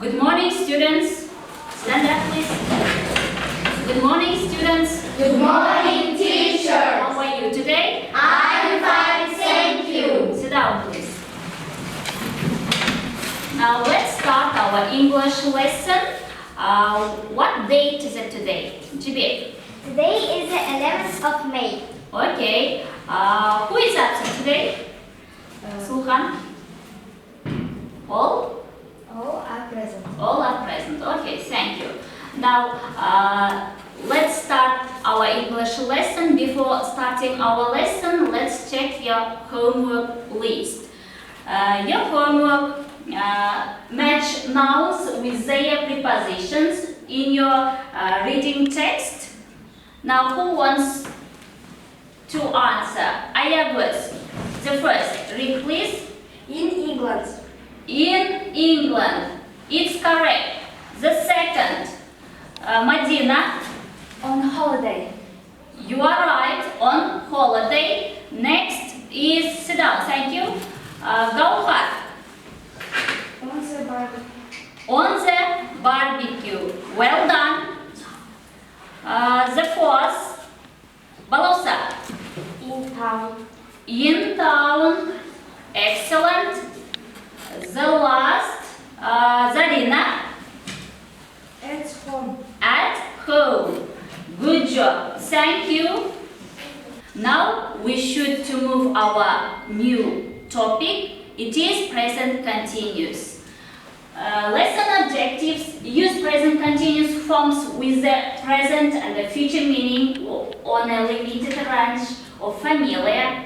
Good morning, students. Stand up, please. Good morning, students. Good morning, teacher. How are you today? I'm fine, thank you. Sit down, please. Now let's start our English lesson. What date is it today? Jibir. Today is the 11th of May. Okay. Who is absent today? Sulhan. All? All are present. All are present. Okay, thank you. Now, let's start our English lesson. Before starting our lesson, let's check your homework list. Your homework match nouns with their prepositions in your reading text. Now, who wants to answer? Ayagos. The first, read please. In England. In England. It's correct. The second, Madina. On holiday. You are right. On holiday. Next is, sit down, thank you. Gauhar. On the barbecue. On the barbecue. Well done. The fourth, Balosa. In town. In town. Excellent. The last, Zarina. At home. At home. Good job. Thank you. Now we should to move our new topic. It is present continuous. Lesson objectives: use present continuous forms with the present and the future meaning on a limited range of familiar,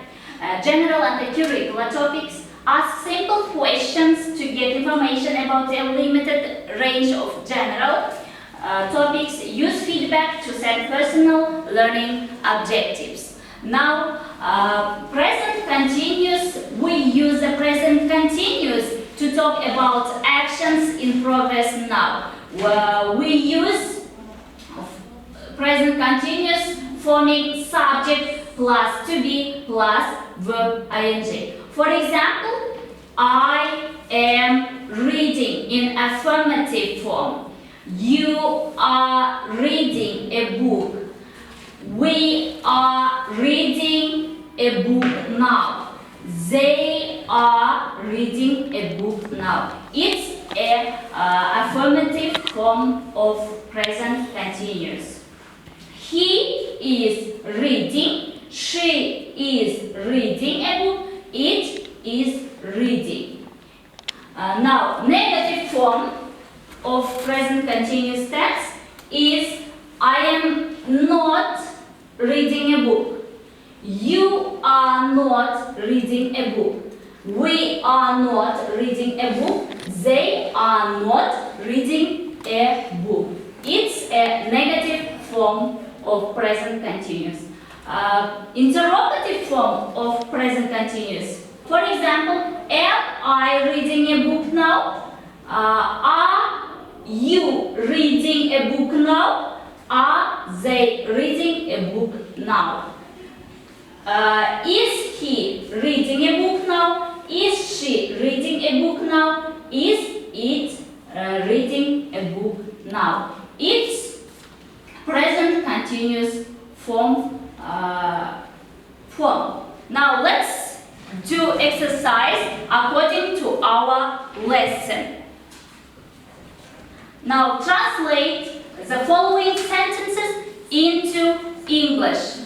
general and curricular topics. Ask simple questions to get information about a limited range of general topics. Use feedback to set personal learning objectives. Now, present continuous, we use the present continuous to talk about actions in progress now. We use present continuous forming subject plus to be plus verb ing. For example, I am reading in affirmative form. You are reading a book. We are reading a book now. They are reading a book now. It's an affirmative form of present continuous. He is reading. She is reading a book. It is reading. Now, negative form of present continuous tense is I am not reading a book. You are not reading a book. We are not reading a book. They are not reading a book. It's a negative form of present continuous. Interrogative form of present continuous. For example, am I reading a book now? Are you reading a book now? Are they reading a book now? Is he reading a book now? Is she reading a book now? Is it reading a book now? It's present continuous form. Now let's do exercise according to our lesson. Now translate the following sentences into English.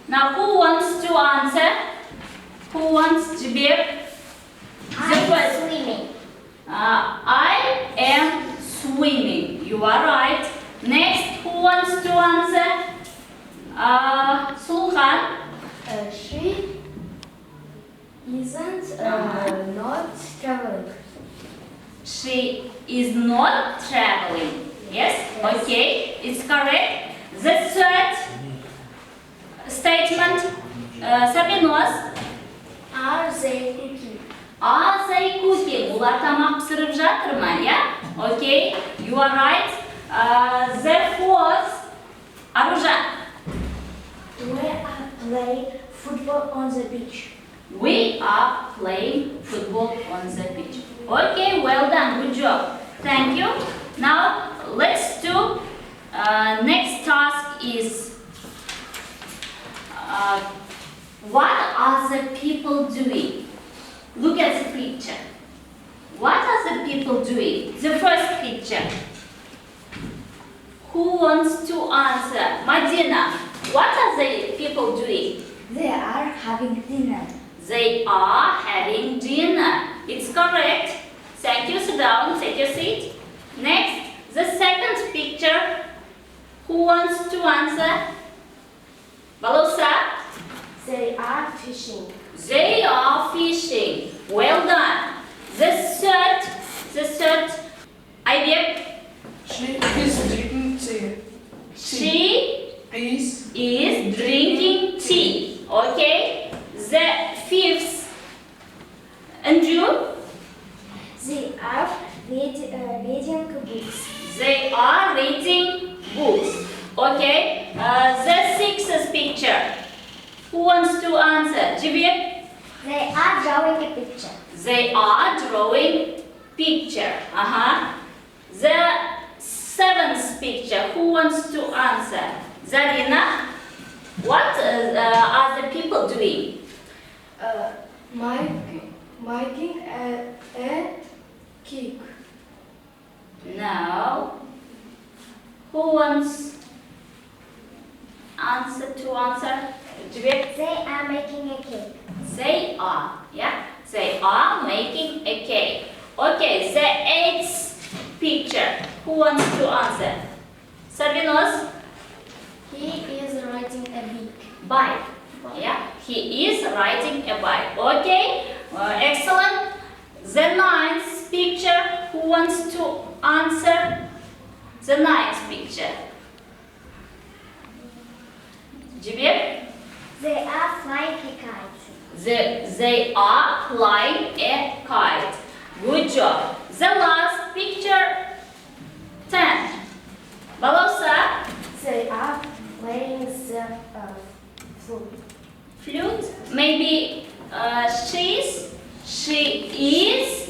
Now who wants to answer? Who wants to be? I'm swimming. I am swimming. You are right. Next, who wants to answer? Sulhan. She isn't not traveling. She is not traveling. Yes? Okay, it's correct. The third statement, Sabinos. Are they cooking? Are they cooking? Ular tamak pişirip жатыр mı? Yeah? Okay, you are right. The fourth, Aruzhan. We are playing football on the beach. We are playing football on the beach. Okay, well done, good job. Thank you. Now let's do next task is what are the people doing? Look at the picture. What are the people doing? The first picture. Who wants to answer? Madina, what are the people doing? They are having dinner. They are having dinner. It's correct. Thank you. Sit down. Take your seat. Next, the second picture. Who wants to answer? Balosa? They are fishing. They are fishing. Well done. The third, Aybek. She is drinking tea. She Is drinking tea. Okay. The fifth, Andrew. They are reading books. They are reading books. Okay. The sixth picture. Who wants to answer? Jibir? They are drawing a picture. They are drawing picture. The seventh picture. Who wants to answer? Zarina? What are the people doing? Making a cake. No. Who wants to answer? Jibir? They are making a cake. They are, yeah? They are making a cake. Okay, the eighth picture. Who wants to answer? Sarvinos? He is riding a bike. Bike. Yeah, he is riding a bike. Okay, excellent. The ninth picture. Who wants to answer? The ninth picture. Jibir? They are flying a kite. They are flying a kite. Good job. The last picture, 10. Balosa? They are playing the flute. Flute? Maybe she is Is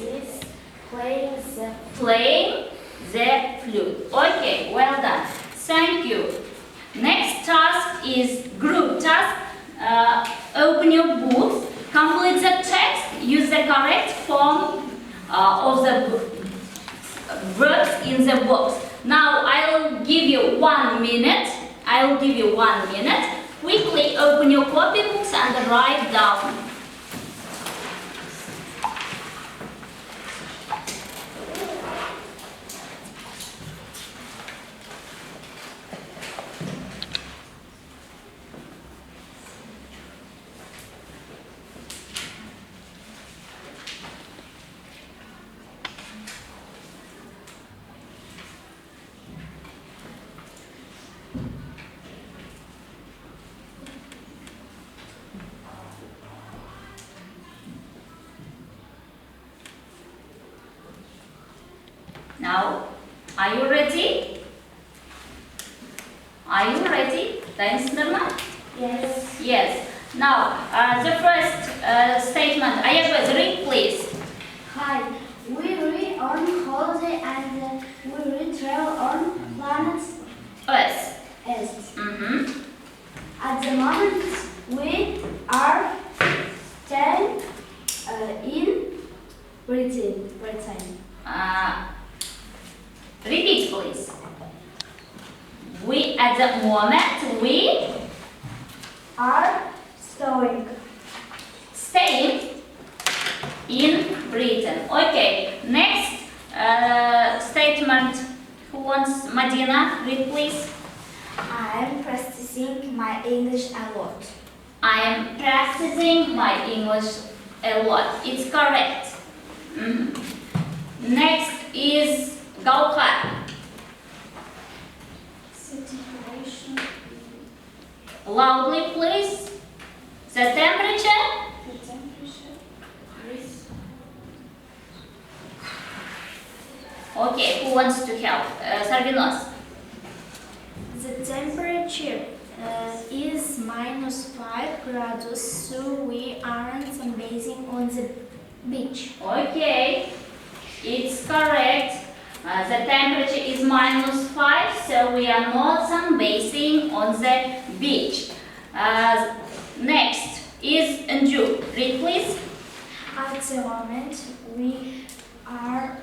playing the playing the flute. Okay, well done. Thank you. Next task is group task. Open your books, complete the text, use the correct form of the verbs in the box. Now I'll give you 1 minute. Quickly open your copybooks and write down. Now, are you ready? Thanks, Nirma? yes. Yes. Now, the first statement. Ayaz, read, please. Hi. We read on holiday and we will travel on planet Us. Earth. Mm-hmm. At the moment, we are staying in Britain. Repeat, please. At the moment, we are staying in Britain. Okay. Next statement. Who wants? Madina, read, please. I am practicing my English a lot. I am practicing my English a lot. It's correct. Next is Gaukhar. Loudly, please. The temperature? Okay, who wants to help? Sarvinos. The temperature is -5 grados, so we aren't sunbathing on the beach. Okay, it's correct. The temperature is -5, so we are not sunbathing on the beach. Next is Anju. Read please. At the moment, we are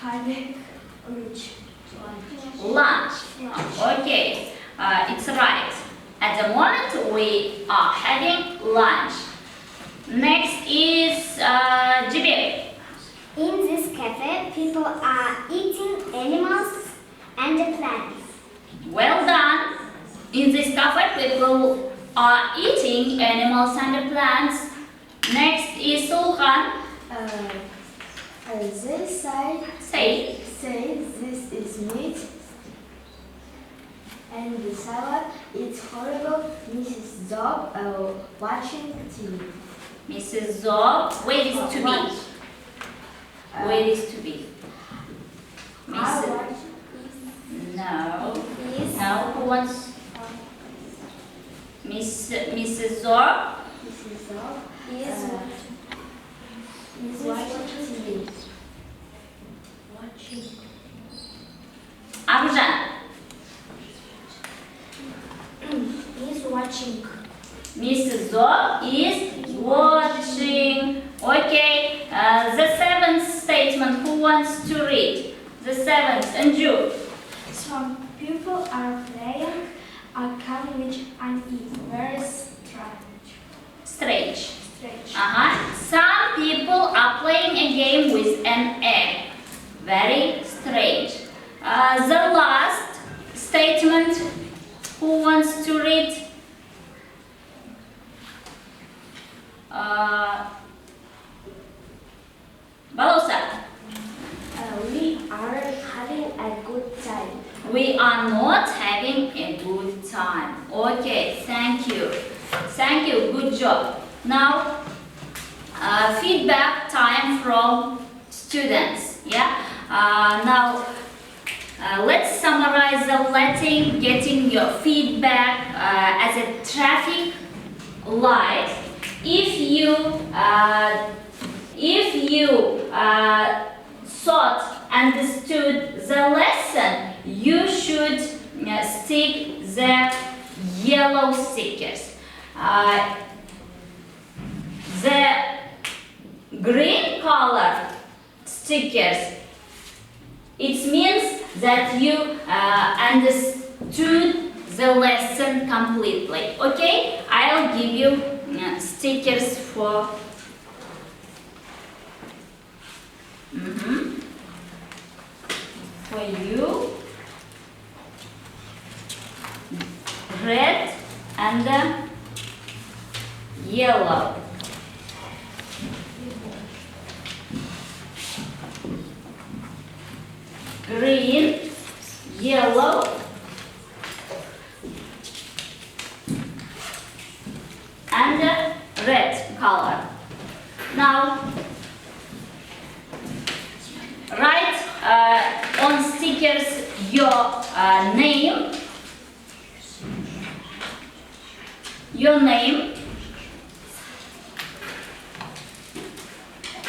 having Lunch. Okay, it's right. At the moment, we are having lunch. Next is Jibir. In this cafe, people are eating animals and plants. Well done. In this cafe, people are eating animals and plants. Next is Sulhan. They say this is meat and the salad. It's horrible. Mrs. Zob watching TV. Mrs. Zob, where is to be? Where is to be? Mrs. No. No, who wants? Mrs. Zob? Mrs. Zob is watching TV. Arjan. Is watching. Mrs. Zob is watching. Okay, the seventh statement, who wants to read? The seventh, Anju. Some people are playing a game which is very Strange. strange. Some people are playing a game with an egg. Very strange. The last statement, who wants to read? Balosa. We are having a good time. We are not having a good time. Okay, thank you. Thank you, good job. Now, feedback time from students. Yeah. Now, let's summarize the letting, getting your feedback as a traffic light. If you understood the lesson, you should stick the yellow stickers. The green color stickers, it means that you understood the lesson completely. Okay, I'll give you stickers for you, red and yellow. Green, yellow, and red color. Now, write on stickers your name,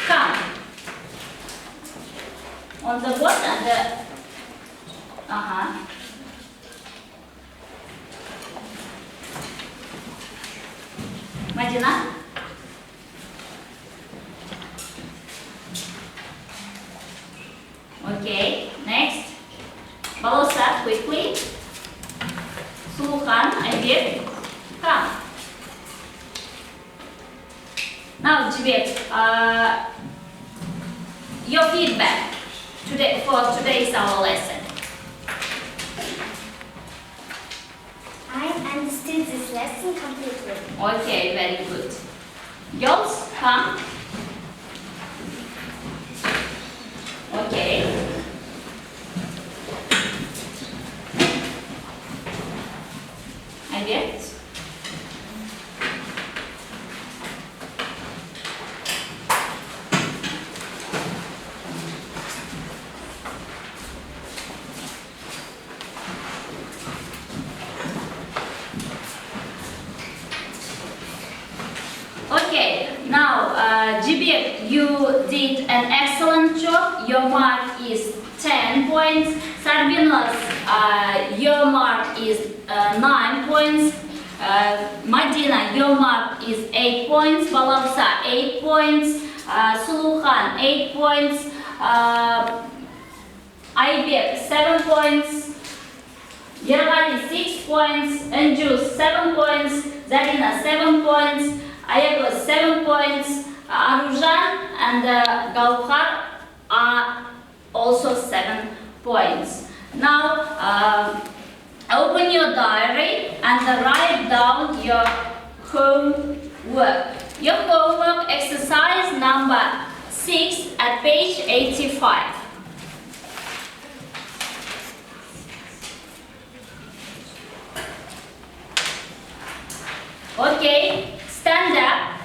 come on the board and the Madina. Okay, next. Balosa, quickly. Sulhan, Aybek, come. Now, Jibet, your feedback for today's our lesson. I understood this lesson completely. Okay, very good. Girls, come. Okay. Aybek. Okay, now If you did an excellent job, your mark is 10 points. Sarbinos, your mark is 9 points. Madina, your mark is 8 points. Balapsa, 8 points. Suluhan, 8 points. Aybek, 7 points. Yergali, 6 points. Anjus, 7 points. Zarina, 7 points. Ayagos, 7 points. Arujan and Gauhar are also 7 points. Now, open your diary and write down your homework. Your homework exercise number 6 at page 85. Okay, stand up.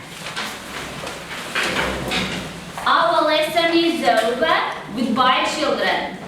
Our lesson is over. Goodbye, children.